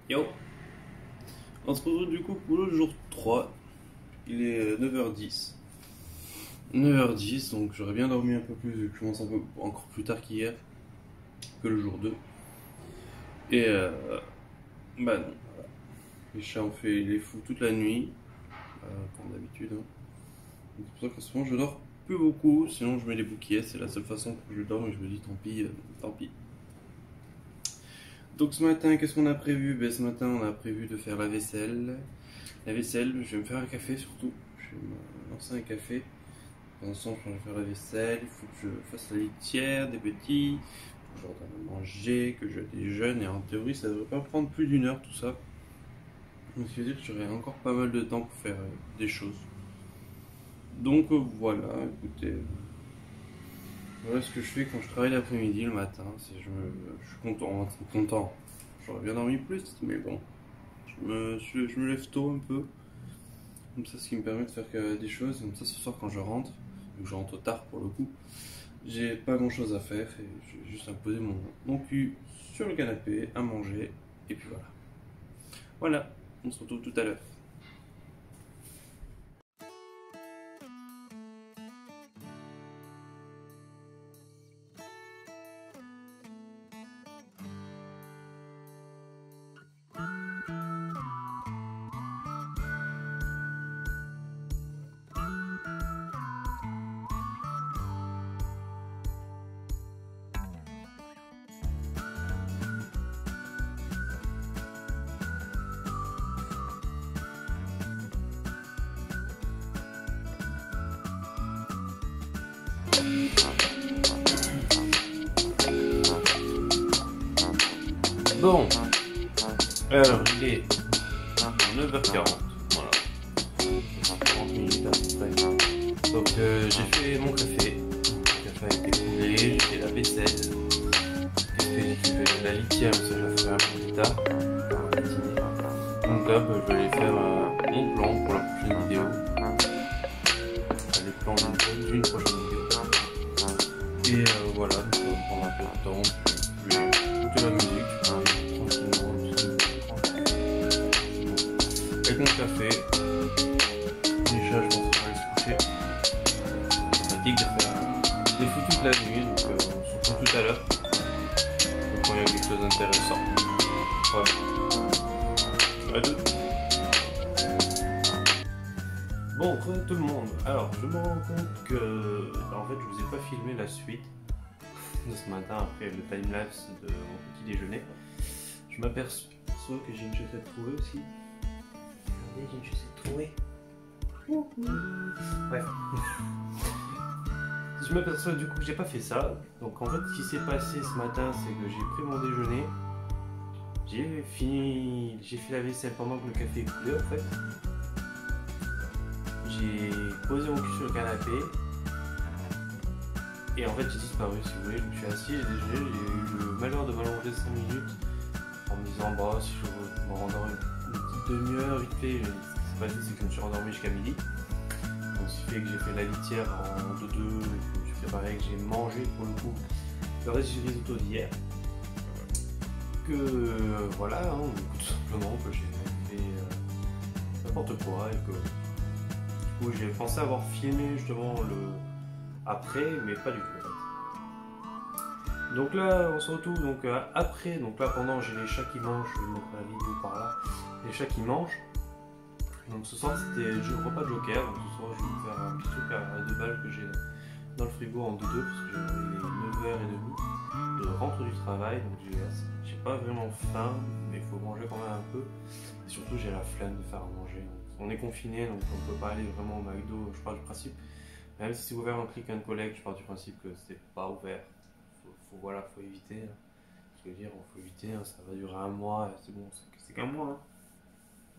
Yo, on se retrouve du coup pour le jour 3. Il est 9h10. 9h10, donc j'aurais bien dormi un peu plus vu que je commence un peu encore plus tard qu'hier, que le jour 2. Et bah non, voilà. Les chats ont fait les fous toute la nuit, comme d'habitude, hein. Donc c'est pour ça qu'en ce moment je dors plus beaucoup, sinon je mets les bouquets, c'est la seule façon que je dors et je me dis tant pis, tant pis. Donc ce matin, qu'est-ce qu'on a prévu? Ben, ce matin, on a prévu de faire la vaisselle. La vaisselle, je vais me faire un café surtout. Je vais me lancer un café. Pendant ce temps, je vais faire la vaisselle. Il faut que je fasse la litière des petits. Il faut que je redonne à manger, que je déjeune. Et en théorie, ça devrait pas prendre plus d'une heure tout ça. Donc ce qui veut dire que j'aurai encore pas mal de temps pour faire des choses. Donc voilà, écoutez. Voilà ce que je fais quand je travaille l'après-midi, le matin. Je suis content. J'aurais bien dormi plus, mais bon. Je me lève tôt un peu. Comme ça, ce qui me permet de faire des choses. Comme ça, ce soir, quand je rentre, vu que je rentre tard pour le coup, j'ai pas grand chose à faire. Et je vais juste poser mon cul sur le canapé, à manger. Et puis voilà. Voilà, on se retrouve tout à l'heure. Bon, alors il est 9h40, voilà, 40 minutes à peu près. Donc j'ai fait mon café, le café a été coulé, j'ai fait la vaisselle, j'ai fait la litière, mais ça je vais faire un peu plus tard, dans la matinée. Donc là je vais aller faire mon plan pour la prochaine vidéo, les plans d'une prochaine vidéo. Et voilà, donc ça va prendre un peu de temps, je vais écouter la musique. Avec mon café, déjà je pense que je vais aller se coucher. Ça fatigue de faire des fous toute la nuit, donc on se retrouve tout à l'heure. Donc il y a quelque chose d'intéressant. Voilà. À deux. Bon, re tout le monde. Alors je me rends compte que en fait je vous ai pas filmé la suite de ce matin après le time-lapse de mon petit déjeuner. Je m'aperçois que j'ai une chaussette trouvée aussi. J'ai une chaussette trouvée. Bref. Je m'aperçois du coup que j'ai pas fait ça. Donc en fait ce qui s'est passé ce matin c'est que j'ai pris mon déjeuner. J'ai fait la vaisselle pendant que le café coulait en fait. J'ai posé mon cul sur le canapé. Et en fait j'ai disparu si vous voulez. Je me suis assis, j'ai déjeuné, j'ai eu le malheur de m'allonger 5 minutes en me disant bah si je me rendors une petite demi-heure vite fait. Ce qui s'est passé c'est que je me suis rendormi jusqu'à midi. Donc ce qui fait que j'ai fait la litière en 2-2, que je me suis préparé, que j'ai mangé pour le coup le reste du risotto d'hier. Que voilà, hein, tout simplement que j'ai fait n'importe quoi et que du coup j'ai pensé avoir filmé justement le après, mais pas du tout en fait. Donc là on se retrouve donc après, donc là pendant j'ai les chats qui mangent, je vais vous montrer la vidéo par là, les chats qui mangent. Donc ce soir c'était le repas de Joker, donc ce soir je vais vous faire un petit truc à 2 balles que j'ai dans le frigo en 2-2 parce que il est 9h30 de rentre du travail, donc j'ai pas vraiment faim, mais il faut manger quand même un peu. Et surtout j'ai la flemme de faire à manger. Donc, on est confiné donc on peut pas aller vraiment au McDo, je pars du principe. Même si c'est ouvert en click and collect, je pars du principe que c'est pas ouvert. Voilà, faut éviter. Hein. Je veux dire, faut éviter, hein, ça va durer un mois, c'est bon, c'est qu'un mois. Hein.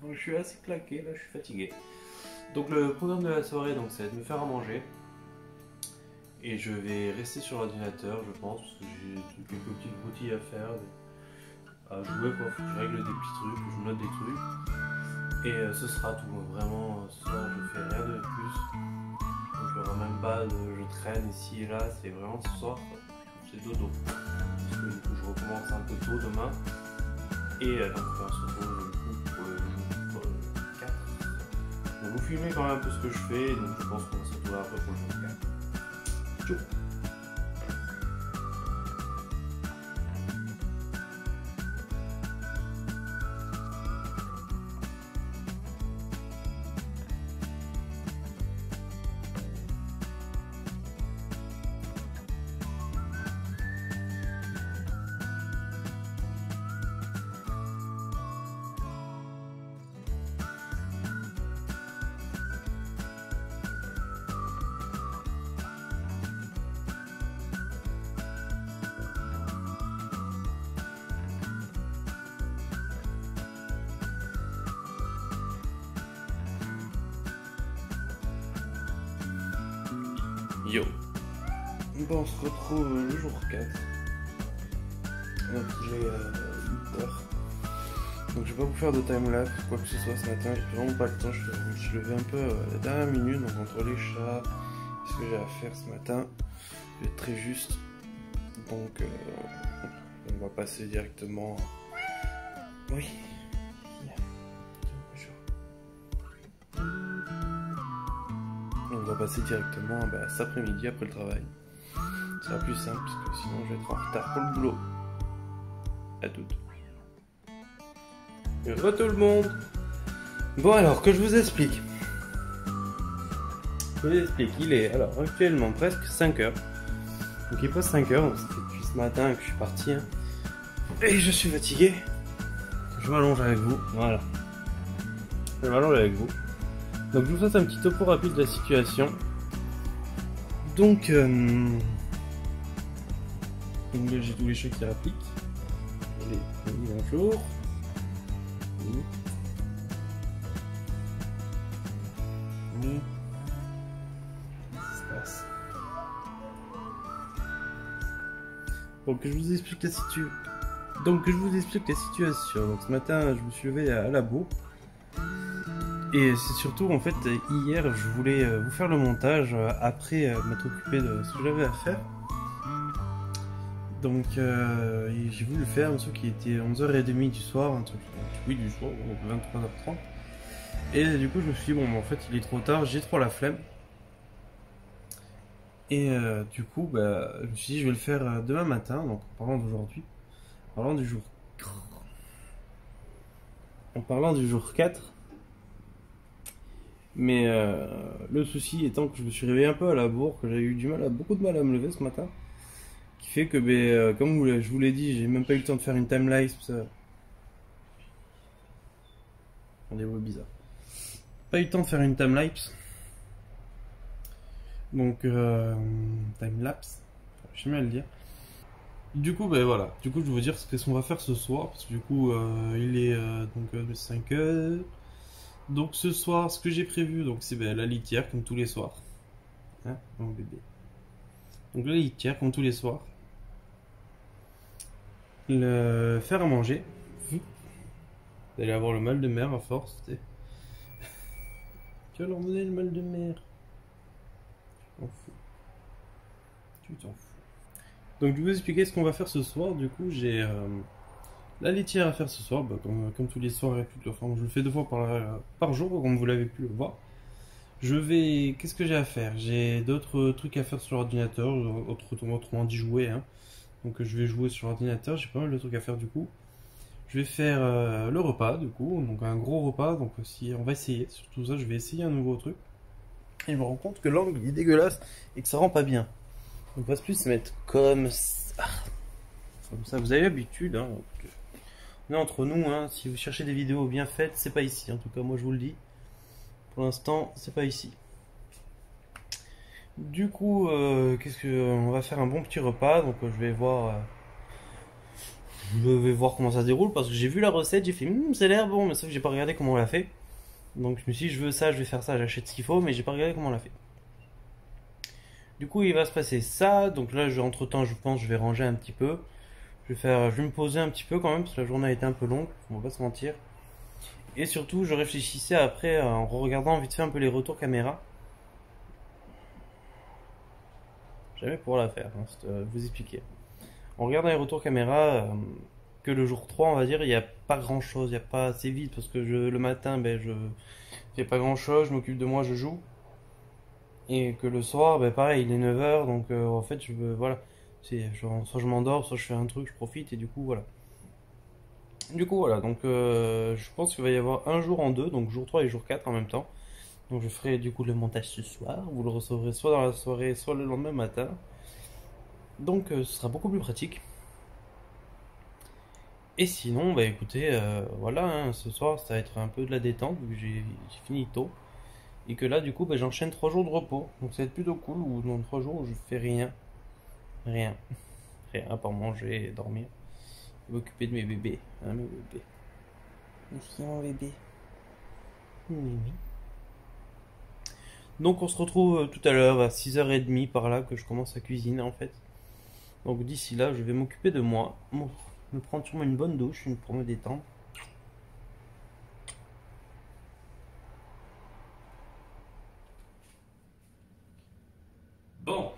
Donc je suis assez claqué, là je suis fatigué. Donc le programme de la soirée, donc, ça va être de me faire à manger. Et je vais rester sur l'ordinateur, je pense, parce que j'ai quelques petites broutilles à faire, à jouer quoi, faut que je règle des petits trucs, que je note des trucs. Et ce sera tout, vraiment, ce soir je fais rien de plus. Donc il n'y aura même pas de je traîne ici et là, c'est vraiment ce soir, c'est dodo. Parce que du coup je recommence un peu tôt demain. Et donc on se retrouve pour le jour 4. Donc vous filmez quand même un peu ce que je fais, donc je pense qu'on va se retrouver après pour le jour 4. Ciao. Yo. Bon, on se retrouve le jour 4. Donc il est 8h. Donc je vais pas vous faire de timelapse, quoi que ce soit ce matin, j'ai vraiment pas le temps, je me suis levé un peu à la dernière minute, donc entre les chats, ce que j'ai à faire ce matin, je vais être très juste. Donc on va passer directement. Oui. On va passer directement cet après-midi après le travail. Ça sera plus simple parce que sinon je vais être en retard pour le boulot. À toutes. Bonjour tout le monde. Bon alors que je vous explique. Il est alors actuellement presque 5h. Donc il passe 5h, donc ça fait depuis ce matin que je suis parti. Hein. Et je suis fatigué. Je m'allonge avec vous. Voilà. Je m'allonge avec vous. Donc je vous fasse un petit topo rapide de la situation. Donc j'ai tous les chats qui appliquent. Bonjour. Qu'est-ce qui se passe? Donc je vous explique la situation. Donc ce matin je me suis levé à la bourre. Et c'est surtout en fait hier je voulais vous faire le montage après m'être occupé de ce que j'avais à faire. Donc j'ai voulu le faire un truc qui était 11h30 du soir, un truc oui du soir, donc 23h30. Et du coup je me suis dit bon en fait il est trop tard, j'ai trop la flemme. Et du coup je me suis dit je vais le faire demain matin, donc en parlant d'aujourd'hui, en parlant du jour 4. Mais le souci étant que je me suis réveillé un peu à la bourre, que j'avais eu beaucoup de mal à me lever ce matin, qui fait que comme je vous l'ai dit, j'ai même pas eu le temps de faire une timelapse. Des mots bizarres. Pas eu le temps de faire une timelapse. Donc timelapse, je sais bien le dire. Du coup voilà. Du coup je vais vous dire ce qu'on va faire ce soir, parce que du coup il est donc 5h. Donc ce soir, ce que j'ai prévu, donc c'est la litière comme tous les soirs. Hein, mon bébé. Donc la litière comme tous les soirs. Le faire à manger. Vous allez avoir le mal de mer à force. Tu vas leur donner le mal de mer. Tu t'en fous. Donc je vais vous expliquer ce qu'on va faire ce soir. Du coup j'ai la litière à faire ce soir, comme tous les soirs et toutes les fois. Je le fais 2 fois par jour, comme vous l'avez pu le voir. Qu'est-ce que j'ai à faire? J'ai d'autres trucs à faire sur l'ordinateur, autrement dit jouer. Hein. Donc je vais jouer sur l'ordinateur, j'ai pas mal de trucs à faire du coup. Je vais faire le repas du coup, donc un gros repas. Donc si on va essayer, surtout ça, je vais essayer un nouveau truc. Et je me rends compte que l'angle est dégueulasse et que ça rend pas bien. Donc on va plus se mettre comme ça. Comme ça, vous avez l'habitude. Hein, on est entre nous, hein. Si vous cherchez des vidéos bien faites, c'est pas ici. En tout cas, moi je vous le dis. Pour l'instant, c'est pas ici. Du coup, on va faire un bon petit repas. Donc je vais voir comment ça se déroule parce que j'ai vu la recette, j'ai fait ça a l'air bon, mais sauf que j'ai pas regardé comment on l'a fait. Donc je me suis dit je veux ça, je vais faire ça, j'achète ce qu'il faut, mais j'ai pas regardé comment on l'a fait. Du coup, il va se passer ça. Donc là, entre temps, je pense, je vais ranger un petit peu. Je vais me poser un petit peu quand même parce que la journée a été un peu longue, on va pas se mentir. Et surtout, je réfléchissais après en regardant vite fait un peu les retours caméra. Jamais pour la faire, hein, vous expliquer. En regardant les retours caméra, que le jour 3 on va dire, il n'y a pas grand chose, il n'y a pas assez vite parce que le matin, ben, je fais pas grand chose, je m'occupe de moi, je joue. Et que le soir, ben, pareil, il est 9 h donc en fait, voilà. Soit je m'endors, soit je fais un truc, je profite, et du coup, voilà. Du coup, voilà, donc je pense qu'il va y avoir un jour en deux, donc jour 3 et jour 4 en même temps. Donc je ferai du coup le montage ce soir, vous le recevrez soit dans la soirée, soit le lendemain matin. Donc ce sera beaucoup plus pratique. Et sinon, bah écoutez, voilà, hein, ce soir ça va être un peu de la détente, vu que j'ai fini tôt. Et que là, du coup, bah, j'enchaîne 3 jours de repos. Donc ça va être plutôt cool, ou dans 3 jours où je fais rien. Rien. Rien, à part manger et dormir. Et m'occuper de mes bébés. Hein, mes bébés. Est-ce qu'il y a mon bébé? Oui, oui. Donc on se retrouve tout à l'heure à 6h30 par là que je commence à cuisiner en fait. Donc d'ici là, je vais m'occuper de moi, me prendre sûrement une bonne douche pour me détendre. Bon,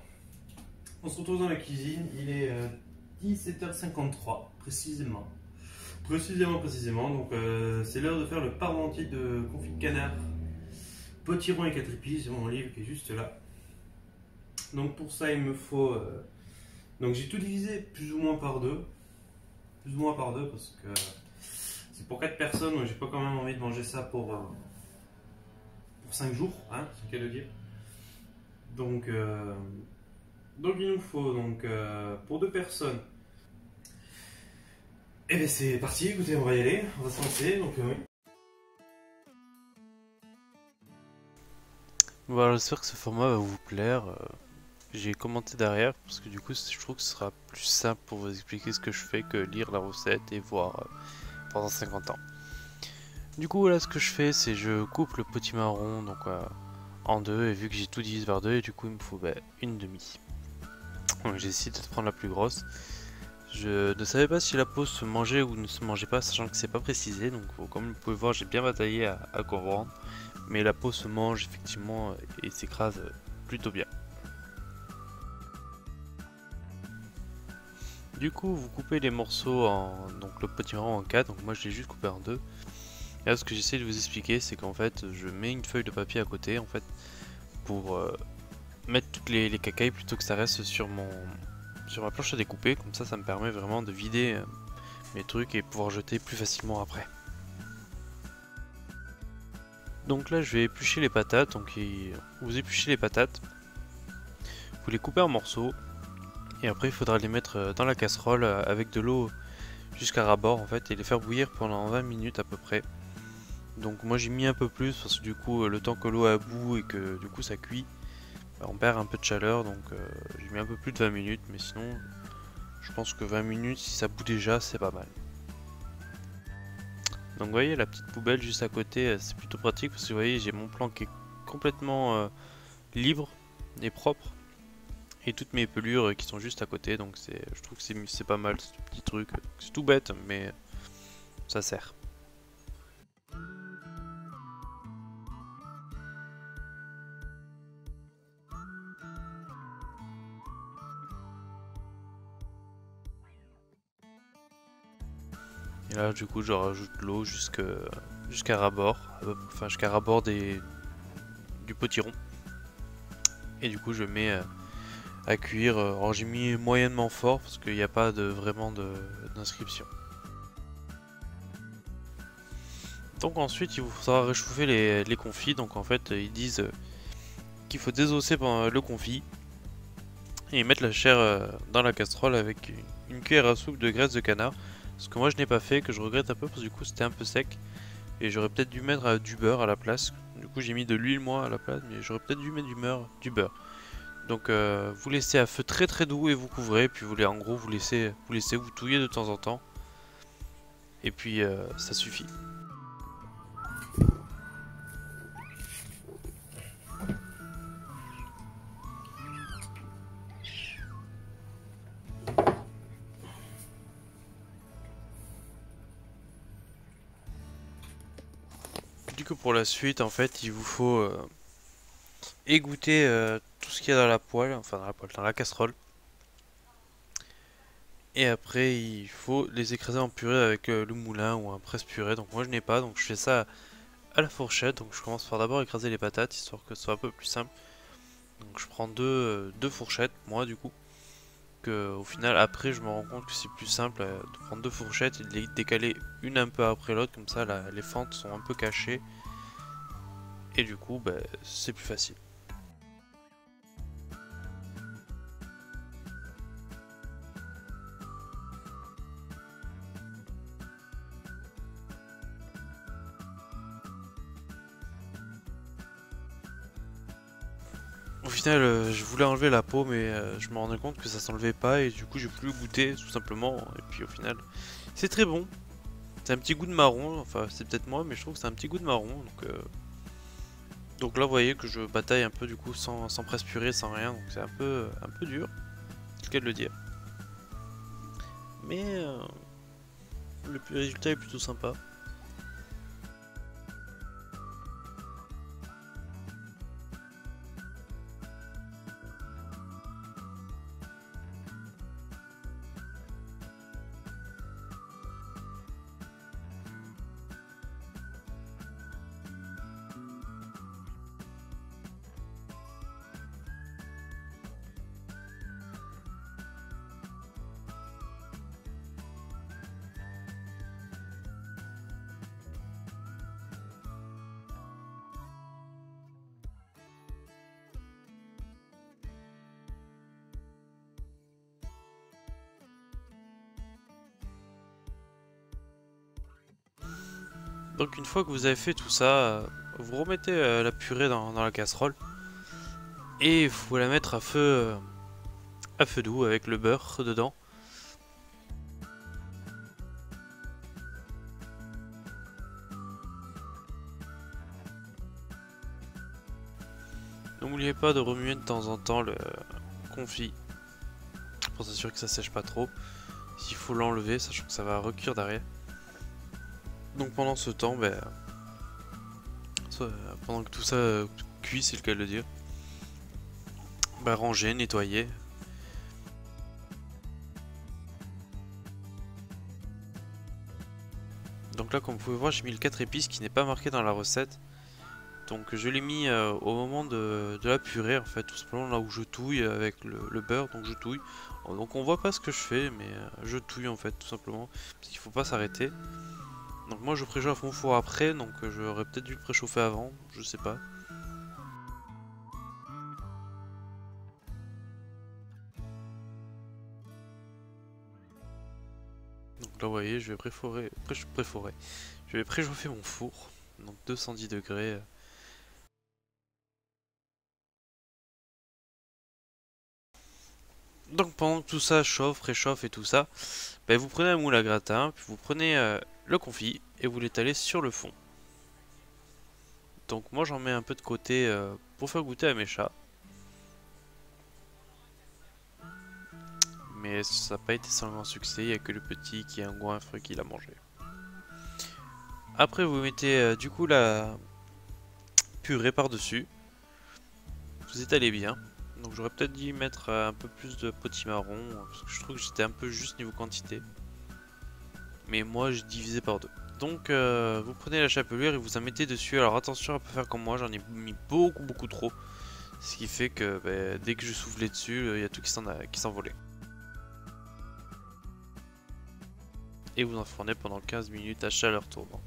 on se retrouve dans la cuisine, il est 17h53 précisément. Précisément, donc c'est l'heure de faire le parmentier de confit de canard, potiron et 4 épices, c'est mon livre qui est juste là. Donc pour ça il me faut... donc j'ai tout divisé plus ou moins par deux. Plus ou moins par deux parce que c'est pour 4 personnes, donc j'ai pas quand même envie de manger ça pour 5 jours, hein, c'est le cas de dire. Donc, il nous faut donc pour 2 personnes. Et bien c'est parti, écoutez, on va y aller, on va se lancer, donc oui. Voilà, j'espère que ce format va vous plaire. J'ai commenté derrière parce que du coup je trouve que ce sera plus simple pour vous expliquer ce que je fais que lire la recette et voir pendant 50 ans. Du coup voilà, ce que je fais, c'est je coupe le potimarron donc en deux, et vu que j'ai tout divisé par deux, et du coup il me faut une demi. Donc j'ai décidé de prendre la plus grosse. Je ne savais pas si la peau se mangeait ou ne se mangeait pas, sachant que c'est pas précisé, donc comme vous pouvez voir j'ai bien bataillé à comprendre. Mais la peau se mange effectivement et s'écrase plutôt bien. Du coup, vous coupez les morceaux donc le potimarron en 4, donc moi je l'ai juste coupé en 2. Et là, ce que j'essaie de vous expliquer, c'est qu'en fait, je mets une feuille de papier à côté, en fait, pour mettre toutes les cacailles plutôt que ça reste sur ma planche à découper. Comme ça me permet vraiment de vider mes trucs et pouvoir jeter plus facilement après. Donc là, je vais éplucher les patates. Donc vous épluchez les patates, vous les coupez en morceaux. Et après il faudra les mettre dans la casserole avec de l'eau jusqu'à ras-bord en fait, et les faire bouillir pendant 20 minutes à peu près. Donc moi j'ai mis un peu plus parce que du coup le temps que l'eau a bout et que du coup ça cuit, on perd un peu de chaleur, donc j'ai mis un peu plus de 20 minutes, mais sinon je pense que 20 minutes si ça bout déjà c'est pas mal. Donc vous voyez la petite poubelle juste à côté, c'est plutôt pratique parce que vous voyez j'ai mon plan qui est complètement libre et propre. Et toutes mes pelures qui sont juste à côté, donc je trouve que c'est pas mal ce petit truc. C'est tout bête, mais ça sert. Et là, du coup, je rajoute l'eau jusqu'à ras-bord, enfin jusqu'à ras-bord du potiron. Et du coup, je mets à cuire. Alors j'ai mis moyennement fort parce qu'il n'y a pas vraiment d'inscription. Donc ensuite il vous faudra réchauffer les confits. Donc en fait ils disent qu'il faut désosser le confit et mettre la chair dans la casserole avec une cuillère à soupe de graisse de canard. Ce que moi je n'ai pas fait, que je regrette un peu parce que du coup c'était un peu sec. Et j'aurais peut-être dû mettre du beurre à la place. Du coup j'ai mis de l'huile moi à la place, mais j'aurais peut-être dû mettre du beurre. Donc vous laissez à feu très très doux et vous couvrez, puis en gros vous laissez vous touiller de temps en temps. Et puis ça suffit. Du coup pour la suite en fait il vous faut égoutter tout ce qu'il y a dans la poêle, enfin dans la casserole. Et après, il faut les écraser en purée avec le moulin ou un presse-purée. Donc moi je n'ai pas, donc je fais ça à la fourchette. Donc je commence par d'abord écraser les patates, histoire que ce soit un peu plus simple. Donc je prends deux fourchettes, moi du coup. Que, au final, après, je me rends compte que c'est plus simple de prendre deux fourchettes et de les décaler une un peu après l'autre. Comme ça, les fentes sont un peu cachées. Et du coup, bah, c'est plus facile. Au final, je voulais enlever la peau, mais je me rendais compte que ça s'enlevait pas et du coup j'ai voulu goûter tout simplement. Et puis au final, c'est très bon. C'est un petit goût de marron, enfin c'est peut-être moi, mais je trouve que c'est un petit goût de marron. Donc là, vous voyez que je bataille un peu du coup sans presse purée, sans rien, donc c'est un peu dur, c'est le cas de le dire. Mais le résultat est plutôt sympa. Donc une fois que vous avez fait tout ça, vous remettez la purée dans la casserole et vous la mettre à feu doux avec le beurre dedans. N'oubliez pas de remuer de temps en temps le confit pour s'assurer que ça sèche pas trop. S'il faut l'enlever, sachant que ça va recuire derrière. Donc pendant ce temps, pendant que tout ça cuit, c'est le cas de le dire, ranger, nettoyer. Donc là, comme vous pouvez voir, j'ai mis le 4 épices qui n'est pas marqué dans la recette. Donc je l'ai mis au moment de la purée, en fait, tout simplement là où je touille avec le beurre, donc je touille. Donc on voit pas ce que je fais, mais je touille en fait, tout simplement, parce qu'il faut pas s'arrêter. Donc moi je préchauffe mon four après, donc j'aurais peut-être dû le préchauffer avant, je sais pas. Donc là vous voyez, je vais préchauffer mon four, donc 210 degrés. Donc pendant que tout ça chauffe, réchauffe et tout ça, vous prenez un moule à gratin, puis vous prenez le confit et vous l'étalez sur le fond. Donc moi j'en mets un peu de côté pour faire goûter à mes chats. Mais ça n'a pas été sans grand succès, il n'y a que le petit qui est un goinfre qui l'a mangé. Après vous mettez du coup la purée par-dessus. Vous étalez bien. Donc j'aurais peut-être dû mettre un peu plus de potimarron, parce que je trouve que j'étais un peu juste niveau quantité. Mais moi je divisais par deux. Donc vous prenez la chapelure et vous en mettez dessus. Alors attention à ne pas faire comme moi, j'en ai mis beaucoup trop. Ce qui fait que dès que je soufflais dessus, il y a tout qui s'envolait. Et vous enfournez pendant 15 minutes à chaleur tournante.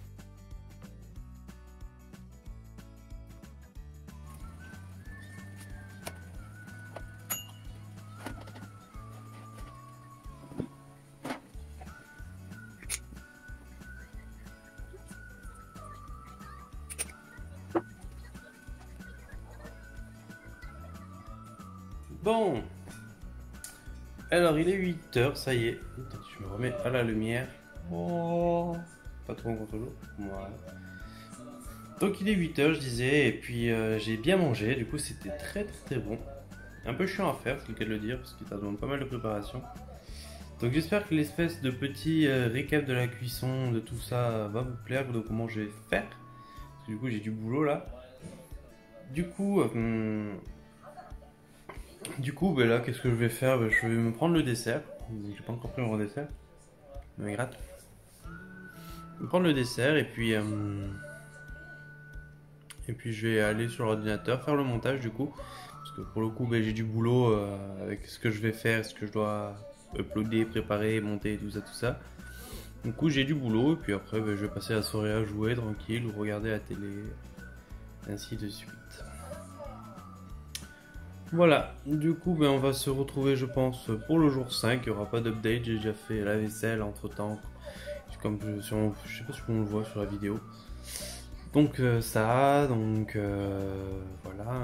Bon, alors il est 8h, ça y est. Attends, je me remets à la lumière. Oh, pas trop en contre-jour. Voilà. Donc il est 8h, je disais, et puis j'ai bien mangé, du coup c'était très bon. Un peu chiant à faire, c'est le cas de le dire, parce que ça demande pas mal de préparation. Donc j'espère que l'espèce de petit récap de la cuisson, de tout ça, va vous plaire, de comment je vais faire. Parce que du coup j'ai du boulot là. Du coup, là qu'est-ce que je vais faire? Je vais me prendre le dessert. Donc, j'ai pas encore pris mon dessert. Ça me gratte. Je vais prendre le dessert et puis je vais aller sur l'ordinateur faire le montage du coup. Parce que pour le coup, ben, j'ai du boulot avec ce que je vais faire, ce que je dois uploader, préparer, monter, tout ça, tout ça. Du coup, j'ai du boulot et puis après, ben, je vais passer la soirée à jouer tranquille ou regarder la télé, ainsi de suite. Voilà, du coup, ben, on va se retrouver, je pense, pour le jour 5. Il n'y aura pas d'update, j'ai déjà fait la vaisselle entre temps. Comme je sais pas si on le voit sur la vidéo. Donc voilà,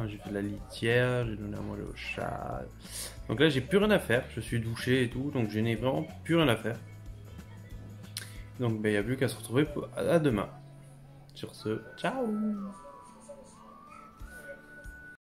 j'ai fait de la litière, j'ai donné à manger au chat. Donc là j'ai plus rien à faire, je suis douché et tout, donc je n'ai vraiment plus rien à faire. Donc ben il n'y a plus qu'à se retrouver à demain. Sur ce, ciao.